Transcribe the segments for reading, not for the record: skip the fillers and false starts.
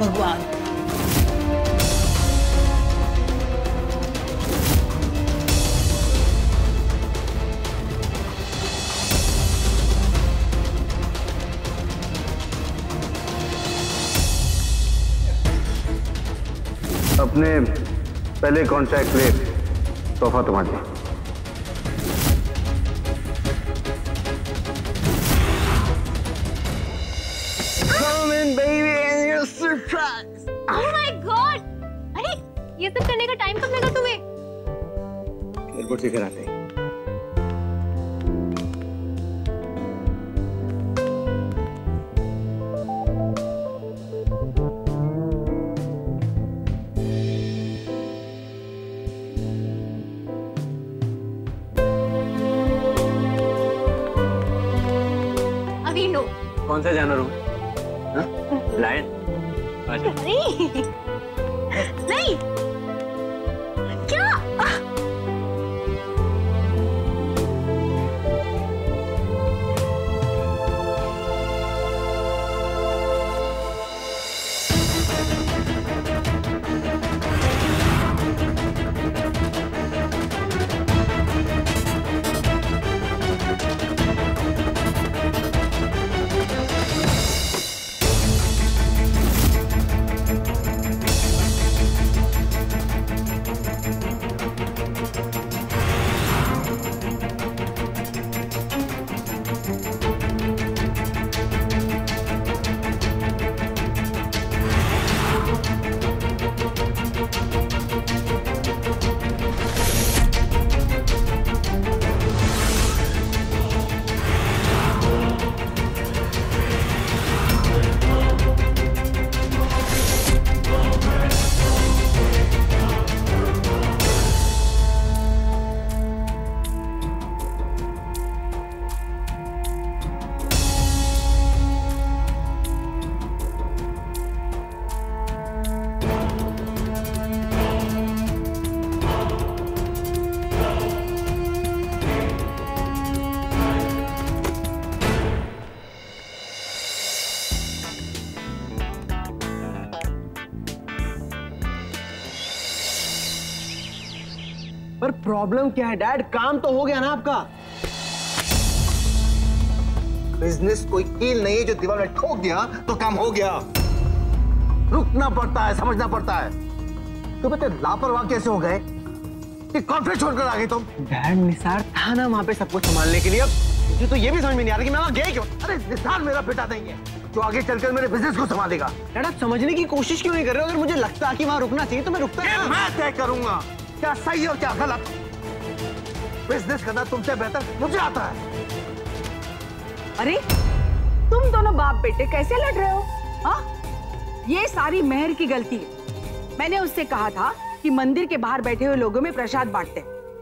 भगवान। अपने पहले कॉन्ट्रैक्ट ले, तोहफा तुम्हारी। Come in, baby, and your surprise. Oh my God! अरे ये सब करने का टाइम कब मिला तुम्हें? एयरपोर्ट से घर आते हैं। अभी नो। कौन सा जानवर हूँ? लायन? नहीं नहीं क्या? पर प्रॉब्लम क्या है डैड? काम तो हो गया ना आपका। बिजनेस कोई कील नहीं है जो दीवार में ठोक दिया तो काम हो गया। रुकना पड़ता है, समझना पड़ता है। तुम इतने लापरवाह कैसे हो गए कि कॉन्फ्रेंस छोड़कर आ गए तुम? डैड निसार था ना वहां पे सब कुछ संभालने के लिए। अब मुझे तो ये भी समझ में नहीं आ रहा कि मैं वहां गया क्यों। अरे निसार मेरा बेटा नहीं है जो आगे चलकर मेरे बिजनेस को संभालेगा। डैड आप समझने की कोशिश क्यों नहीं कर रहे हो? अगर मुझे लगता कि वहां रुकना चाहिए तो मैं रुकता ना। मैं तय करूंगा क्या सही और क्या गलत। बिजनेस करना तुमसे बेहतर मुझे आता है। अरे तुम दोनों बाप बेटे कैसे लड़ रहे हो? हाँ, ये सारी मेहर की गलती है। मैंने उससे कहा था कि मंदिर के बाहर बैठे हुए लोगों में प्रसाद बांटते,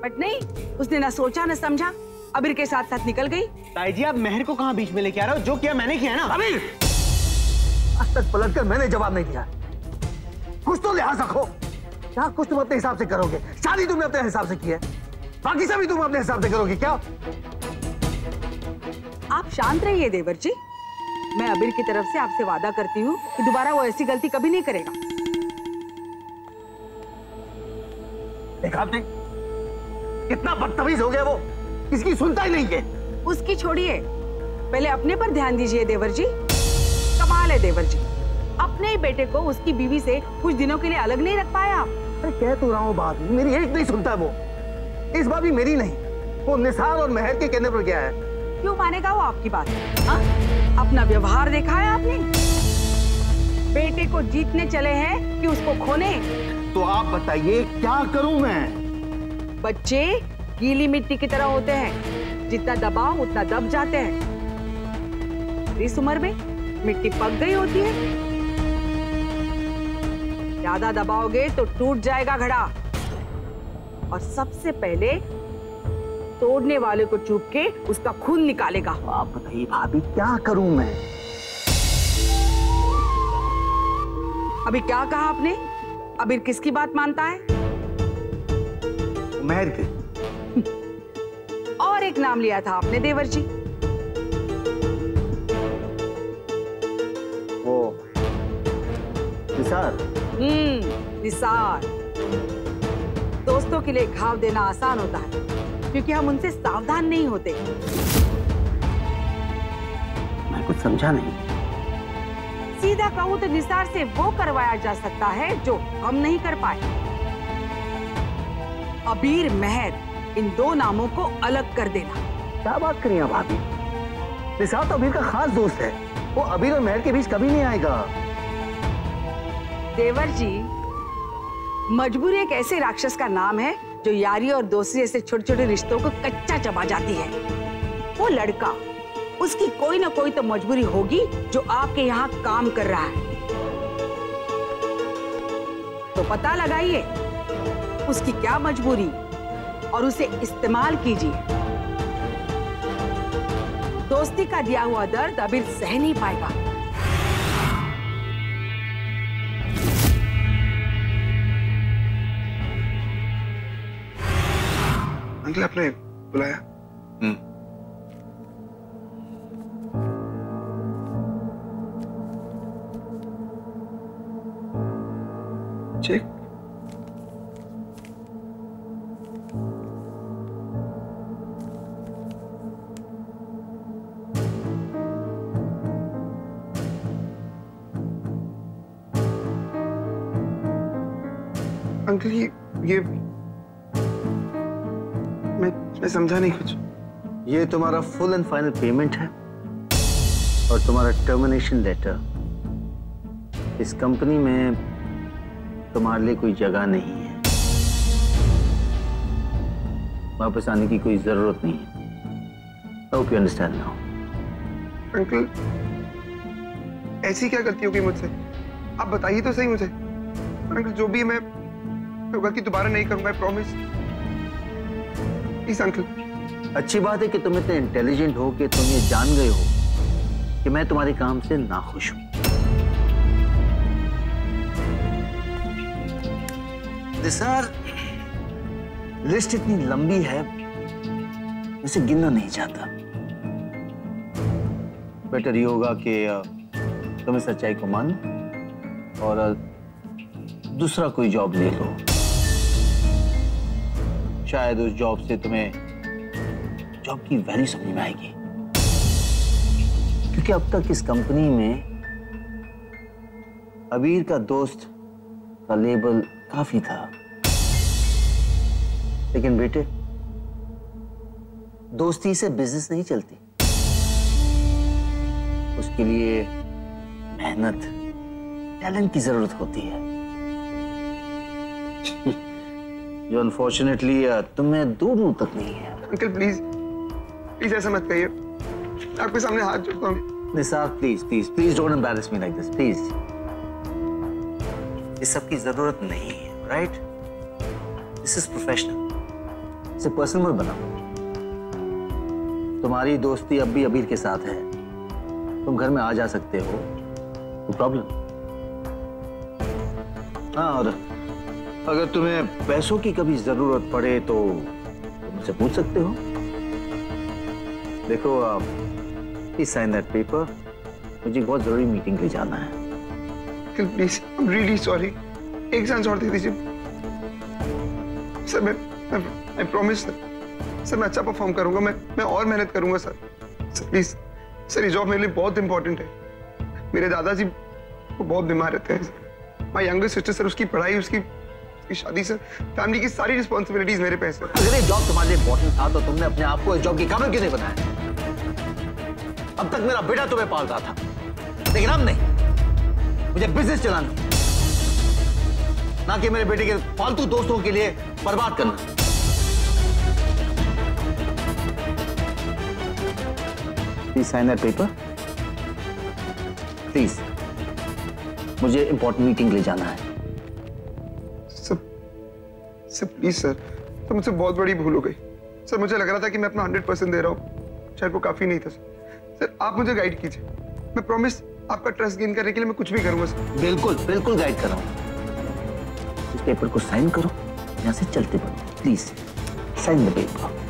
बट नहीं, उसने ना सोचा ना समझा, अबीर के साथ साथ निकल गई। ताई जी आप मेहर को कहाँ बीच में लेके आ रहे हो? जो किया मैंने किया ना। अबीर, आज तक पलटकर मैंने जवाब नहीं दिया। कुछ तो लिहाज रखो। क्या कुछ तुम अपने हिसाब से करोगे? शादी तुमने अपने हिसाब से की है, बाकी सभी तुम अपने हिसाब से करोगे क्या? आप शांत रहिए देवर जी। मैं अबीर की तरफ से आपसे वादा करती हूँ कि दोबारा वो ऐसी गलती कभी नहीं करेगा। देखा आपने कितना बदतमीज हो गया वो, किसकी सुनता ही नहीं है। उसकी छोड़िए, पहले अपने पर ध्यान दीजिए देवर जी। कमाल है देवर जी, अपने ही बेटे को उसकी बीवी से कुछ दिनों के लिए अलग नहीं रख पाया आप। अरे कह तो रहा हूँ बात, मेरी एक नहीं सुनता वो। इस बार भी मेरी नहीं, वो निसार और मेहर के कहने पर गया है। क्यों मानेगा वो आपकी बात? हाँ? अपना व्यवहार देखा है आपने? बेटे को जीतने चले हैं कि उसको खोने? तो आप बताइए क्या करूं मैं? बच्चे गीली मिट्टी की तरह होते हैं, जितना दबाओ उतना दब जाते हैं। इस उम्र में मिट्टी पक गई होती है, ज्यादा दबाओगे तो टूट जाएगा घड़ा। और सबसे पहले तोड़ने वाले को चूप के उसका खून निकालेगा। आप बताइए भाभी क्या करूं मैं? अभी क्या कहा आपने? अबीर किसकी बात मानता है? मेहर की। और एक नाम लिया था आपने देवर जी। वो निसार। निसार। दोस्तों के लिए घाव देना आसान होता है क्योंकि हम उनसे सावधान नहीं होते। मैं कुछ समझा नहीं। सीधा कहूं तो निसार से वो करवाया जा सकता है जो हम नहीं कर पाए। अबीर, महर, इन दो नामों को अलग कर देना। क्या बात करिए आप भाभी? निसार तो अबीर का खास दोस्त है, वो अबीर और महर के बीच कभी नहीं आएगा। देवर जी, मजबूरी एक ऐसे राक्षस का नाम है जो यारी और दोस्ती जैसे छोटे छोटे रिश्तों को कच्चा चबा जाती है। वो लड़का, उसकी कोई ना कोई तो मजबूरी होगी जो आपके यहाँ काम कर रहा है। तो पता लगाइए उसकी क्या मजबूरी और उसे इस्तेमाल कीजिए। दोस्ती का दिया हुआ दर्द अबीर सह नहीं पाएगा। अंकल आपने बुलाया? चेक। अंकल ये मैं समझा नहीं कुछ। ये तुम्हारा फुल एंड फाइनल पेमेंट है और तुम्हारा टर्मिनेशन लेटर। इस कंपनी में तुम्हारे लिए कोई जगह नहीं है, वापस आने की कोई जरूरत नहीं है। I hope you understand now. Uncle ऐसी क्या गलती होगी मुझसे? आप बताइए तो सही मुझे। अंकल जो भी मैं गलती दोबारा नहीं करूंगा, आई प्रॉमिस। Please uncle. अच्छी बात है कि तुम इतने इंटेलिजेंट हो कि तुम ये जान गए हो कि मैं तुम्हारे काम से नाखुश हूं। निसार, लिस्ट इतनी लंबी है, इसे गिनना नहीं चाहता। बेटर ये होगा कि तुम इस सच्चाई को मानो और दूसरा कोई जॉब ले लो। शायद उस जॉब से तुम्हें जॉब की वैल्यू समझ में आएगी, क्योंकि अब तक इस कंपनी में अबीर का दोस्त का लेबल काफी था। लेकिन बेटे, दोस्ती से बिजनेस नहीं चलती। उसके लिए मेहनत, टैलेंट की जरूरत होती है, जो अनफॉर्चुनेटली तुम्हें दूर दूर तक नहीं है। अंकल प्लीज प्लीज ऐसा मत कहिए, आपके सामने हाथ जोड़ता हूँ। Nisar please please please don't embarrass me like this please. इस सब की जरूरत नहीं है, राइट? दिस इज प्रोफेशनल, इसे पर्सनल मत बनाओ। तुम्हारी दोस्ती अब भी अबीर के साथ है, तुम घर में आ जा सकते हो, नो प्रॉब्लम। हाँ, और अगर तुम्हें पैसों की कभी जरूरत पड़े तो तुम मुझसे पूछ सकते हो। देखो, प्लीज साइन दैट पेपर, मुझे बहुत जरूरी मीटिंग पे जाना है। Uncle please, I am really sorry, एक चांस और दे दीजिए सर। मैं प्रॉमिस सर, मैं अच्छा परफॉर्म करूंगा, मैं और मेहनत करूंगा सर। सर प्लीज सर, ये जॉब मेरे लिए बहुत इंपॉर्टेंट है। मेरे दादाजी वो बहुत बीमार रहते हैं। माय यंगर सिस्टर सर, उसकी पढ़ाई, उसकी शादी सर, फैमिली की सारी रिस्पॉन्सिबिलिटीज मेरे पे सर। अगर ये जॉब तुम्हारे लिए इंपॉर्टेंट था तो तुमने अपने आप को इस जॉब के काबिल क्यों नहीं बनाया? अब तक मेरा बेटा तुम्हें पाल रहा था, लेकिन अब नहीं। मुझे बिजनेस चलाना, ना कि मेरे बेटे के फालतू दोस्तों के लिए बर्बाद करना। Please sign that paper, please. मुझे इंपॉर्टेंट मीटिंग के लिए जाना है। सर प्लीज सर, तो मुझसे बहुत बड़ी भूल हो गई सर। मुझे लग रहा था कि मैं अपना 100% दे रहा हूँ, शायद वो काफी नहीं था सर। आप मुझे गाइड कीजिए, मैं प्रॉमिस आपका ट्रस्ट गेन करने के लिए मैं कुछ भी करूंगा सर। बिल्कुल बिल्कुल गाइड कर रहा हूँ। इस पेपर को साइन करो, यहाँ से चलते बढ़ो। Please sign the paper.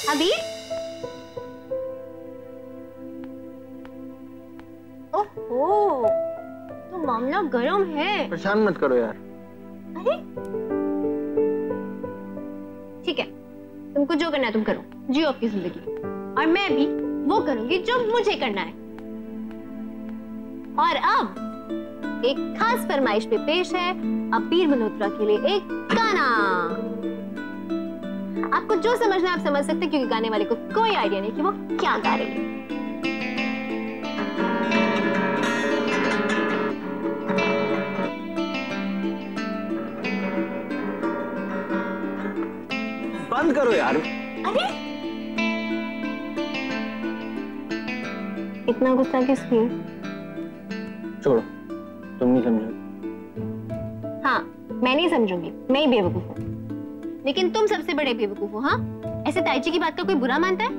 Abir, ओहो, तो मामला गरम है। परेशान मत करो यार। अरे ठीक है, तुमको जो करना है तुम करो, जियो अपनी जिंदगी, और मैं भी वो करूंगी जो मुझे करना है। और अब एक खास फरमाइश पे पेश है अबीर मल्होत्रा के लिए एक गाना। आपको जो समझना है आप समझ सकते हैं, क्योंकि गाने वाले को कोई आइडिया नहीं कि वो क्या गा रही है। बंद करो यार। अरे इतना गुस्सा किस लिए? छोड़ो, तुम नहीं समझो। हाँ, मैं नहीं समझूंगी, मैं ही बेवकूफ हूँ, लेकिन तुम सबसे बड़े बेवकूफ हो। हाँ, ऐसे ताईजी की बात का कोई बुरा मानता है?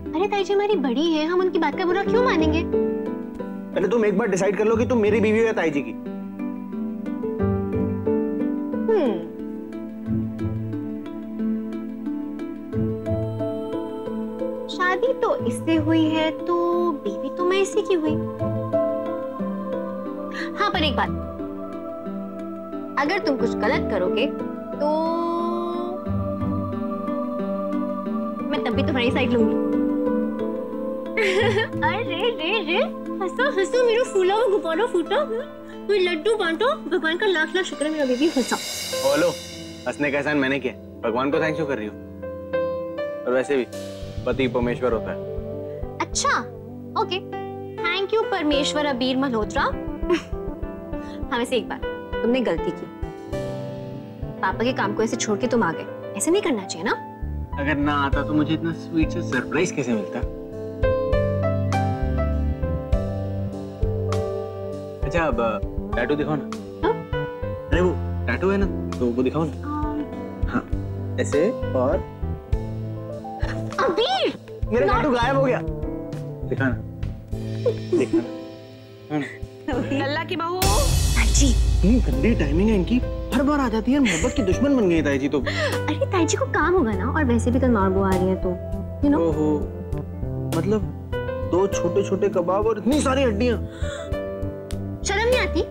अरे ताईजी हमारी बड़ी है, हम उनकी बात का बुरा क्यों मानेंगे? पहले तुम एक बार डिसाइड कर लो कि तुम मेरी बीवी हो या ताईजी की। शादी तो इससे हुई है, तो बीवी तो मैं इसी की हुई। हाँ, पर एक बात, अगर तुम कुछ गलत करोगे तो मैं तब भी तुम्हारी साइड लूंगी। अरे रे रे, हंसो हंसो मेरा फूला हुआ गुब्बारा फूटा, कोई लड्डू बांटो, भगवान का लाख लाख शुक्र है मेरा बेबी हंसा। बोलो, हंसने का एहसान मैंने किया, भगवान को थैंक्स क्यों कर रही हो? और वैसे भी पति परमेश्वर होता है। अच्छा, ओके, थैंक यू परमेश्वर अबीर मल्होत्रा। हाँ, वैसे एक बात, तुमने गलती की, पापा के काम को ऐसे छोड़ के तुम आ गए, ऐसे नहीं करना चाहिए ना। अगर ना आता तो मुझे इतना स्वीट सा सरप्राइज कैसे मिलता? अच्छा, अब टैटू दिखाओ ना। अरे वो टैटू है ना, तो वो दिखाओ ना। हाँ, ऐसे। और अबीर, मेरा टैटू गायब हो गया। दिखाना, दिखाना। लल्ला की बहू। ताईजी, इतनी गंदी टाइमिंग है इनकी, हर बार आ जाती है, मोहब्बत की दुश्मन बन गई ताईजी तो। अरे ताईजी को काम होगा ना, और वैसे भी कल मार्बो आ रही है तो यू नो। ओहो, मतलब 2 छोटे छोटे कबाब और इतनी सारी हड्डियां। शर्म नहीं आती?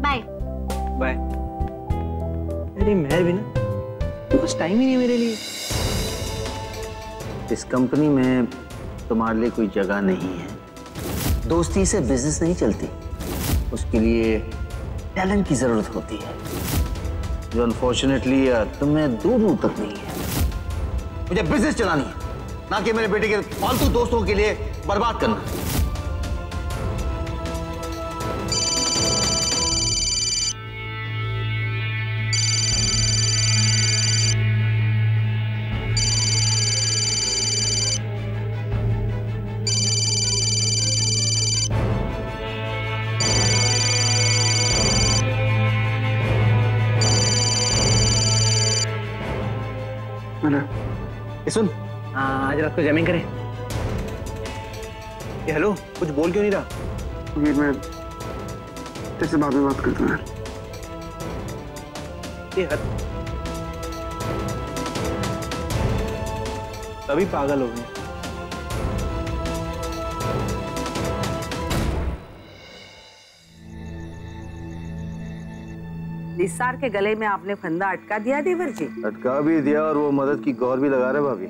Bye bye. अरे मेहर भी ना, तो बस टाइम ही नहीं मेरे लिए। इस कंपनी में तुम्हारे लिए कोई जगह नहीं है। दोस्ती से बिजनेस नहीं चलती, उसके लिए टैलेंट की जरूरत होती है, जो अनफॉर्चुनेटली तुम्हें दूर दूर तक नहीं है। मुझे बिजनेस चलानी है, ना कि मेरे बेटे के फालतू दोस्तों के लिए बर्बाद करना। सुन, आज रात को जैमिंग करें। ये हेलो, कुछ बोल क्यों नहीं रहा? वीर, मैं तेरे से बाद में बात करता हूँ यार। ये हद, तभी पागल हो गए। निसार के गले में आपने फंदा अटका दिया देवर जी? अटका भी दिया और वो मदद की गौर भी लगा रहे भाभी।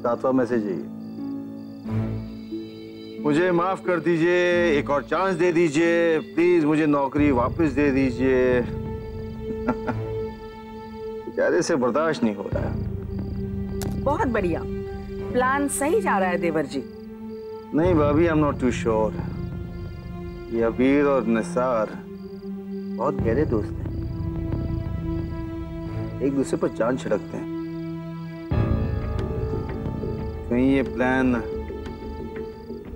सातवां मैसेज है, मुझे माफ कर दीजिए, एक और चांस दे दीजिए, प्लीज मुझे नौकरी वापस दे दीजिए। बेचारे से बर्दाश्त नहीं हो रहा है। बहुत बढ़िया, प्लान सही जा रहा है देवर जी। नहीं भाभी, I am not too sure. ये अबीर और निसार बहुत गहरे दोस्त हैं, एक दूसरे पर जान छिड़कते हैं। कहीं ये प्लान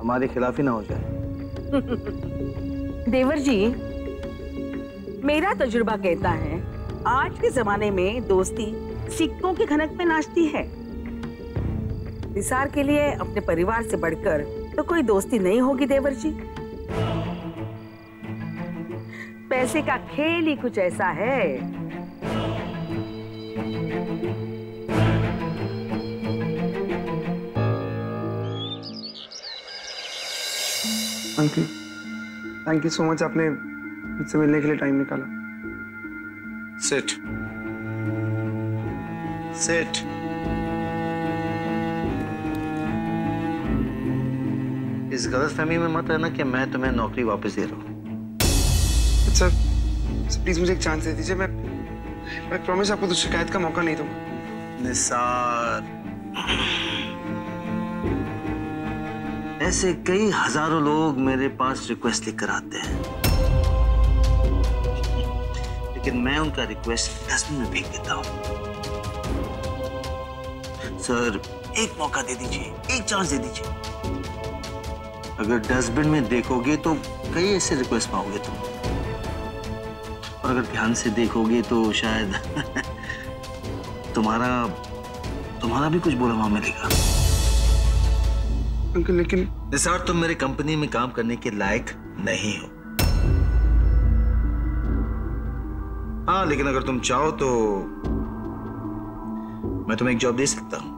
हमारे खिलाफ ही ना हो जाए। देवर जी, मेरा तजुर्बा कहता है आज के जमाने में दोस्ती सिक्कों की खनक में नाचती है। निसार के लिए अपने परिवार से बढ़कर तो कोई दोस्ती नहीं होगी देवर जी। पैसे का खेल ही कुछ ऐसा है। Uncle, thank you so much, आपने मुझसे मिलने के लिए टाइम निकाला। Sit sit. इस गलतफहमी में मत रहना कि मैं तुम्हें नौकरी वापस दे रहा हूँ। सर प्लीज मुझे एक चांस दे दीजिए। मैं प्रॉमिस आपको तो शिकायत का मौका नहीं दूंगा। निसार, ऐसे कई हजारों लोग मेरे पास रिक्वेस्ट लेकर आते हैं, लेकिन मैं उनका रिक्वेस्ट डस्टबिन में फेंक देता हूँ। सर एक मौका दे दीजिए, एक चांस दे दीजिए। अगर डस्टबिन में देखोगे तो कई ऐसे रिक्वेस्ट पाओगे तुम, और अगर ध्यान से देखोगे तो शायद तुम्हारा भी कुछ बुरा वहां मिलेगा। अंकल लेकिन निसार, तुम मेरे कंपनी में काम करने के लायक नहीं हो। हाँ, लेकिन अगर तुम चाहो तो मैं तुम्हें एक जॉब दे सकता हूं।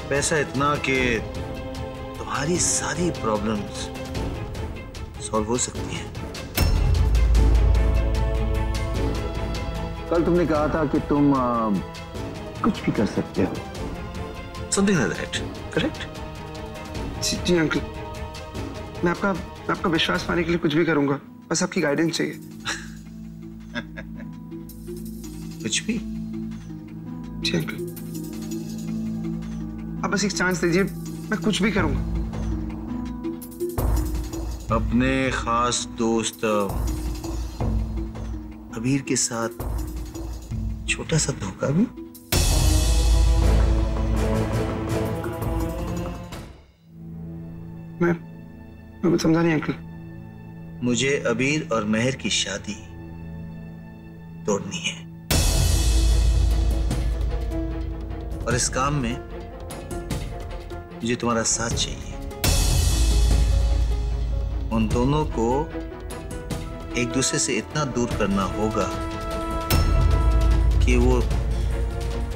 पैसा इतना कि तुम्हारी सारी प्रॉब्लम्स सॉल्व हो सकती हैं। कल तुमने कहा था कि तुम कुछ भी कर सकते हो। Something like that, correct? जी अंकल, मैं आपका विश्वास पाने के लिए कुछ भी करूंगा, बस आपकी गाइडेंस चाहिए। कुछ भी? जी अंकल, आप बस एक चांस दीजिए, मैं कुछ भी करूंगा। अपने खास दोस्त अबीर के साथ छोटा सा धोखा भी? मैं समझा नहीं अंकल। मुझे अबीर और मेहर की शादी तोड़नी है, और इस काम में मुझे तुम्हारा साथ चाहिए। उन दोनों को एक दूसरे से इतना दूर करना होगा कि वो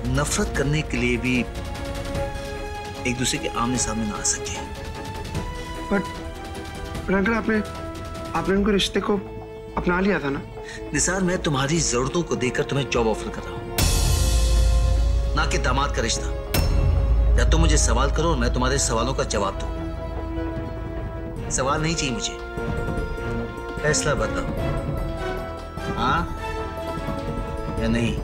नफरत करने के लिए भी एक दूसरे के आमने सामने ना आ सके। पर अंकल, आपने उनको रिश्ते को अपना लिया था ना? निसार, मैं तुम्हारी जरूरतों को देखकर तुम्हें जॉब ऑफर कर रहा हूं, ना कि दामाद का रिश्ता। या तुम मुझे सवाल करो और मैं तुम्हारे सवालों का जवाब दूं। सवाल नहीं चाहिए मुझे, फैसला बताओ, हाँ या नहीं?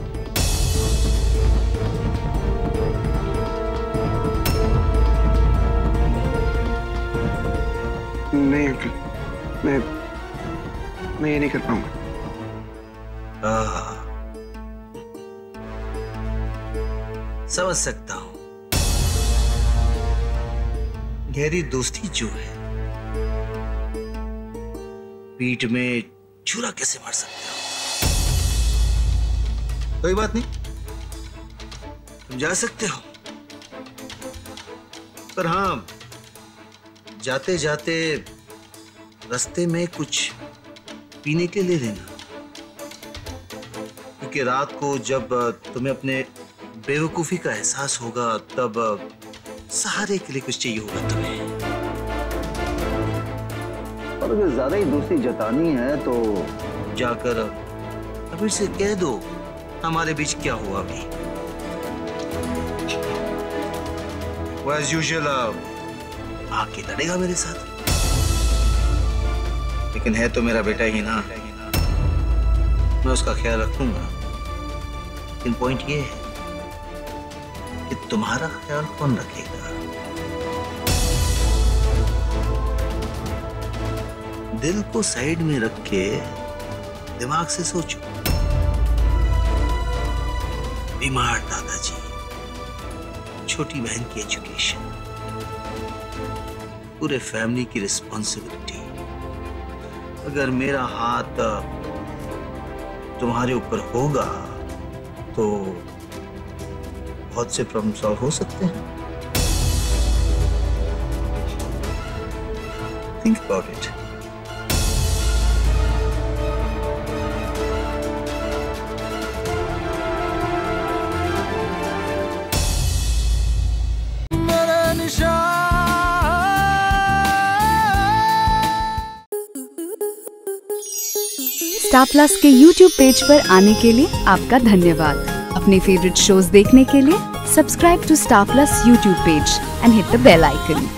नहीं अंकल, मैं ये नहीं कर पाऊंगा। समझ सकता हूं। गहरी दोस्ती जो है, पीठ में छुरा कैसे मार सकते हो? कोई बात नहीं, तुम जा सकते हो, पर हाँ, जाते जाते रास्ते में कुछ पीने के लिए ले लेना, क्योंकि रात को जब तुम्हें अपने बेवकूफी का एहसास होगा तब सहारे के लिए कुछ चाहिए होगा तुम्हें। और अगर ज्यादा ही दोस्ती जतानी है तो जाकर अबीर से कह दो हमारे बीच क्या हुआ अभी। वो एज यूजुअल आके लड़ेगा मेरे साथ, लेकिन है तो मेरा बेटा ही ना, मैं उसका ख्याल रखूंगा। लेकिन पॉइंट ये है कि तुम्हारा ख्याल कौन रखेगा? दिल को साइड में रख के दिमाग से सोचो। बीमार दादाजी, छोटी बहन की एजुकेशन, पूरे फैमिली की रिस्पॉन्सिबिलिटी। अगर मेरा हाथ तुम्हारे ऊपर होगा तो बहुत से प्रॉब्लम सॉल्व हो सकते हैं। Think about it. Star plus के YouTube पेज पर आने के लिए आपका धन्यवाद। अपने फेवरेट शोज देखने के लिए subscribe to Star Plus YouTube page and hit the bell icon.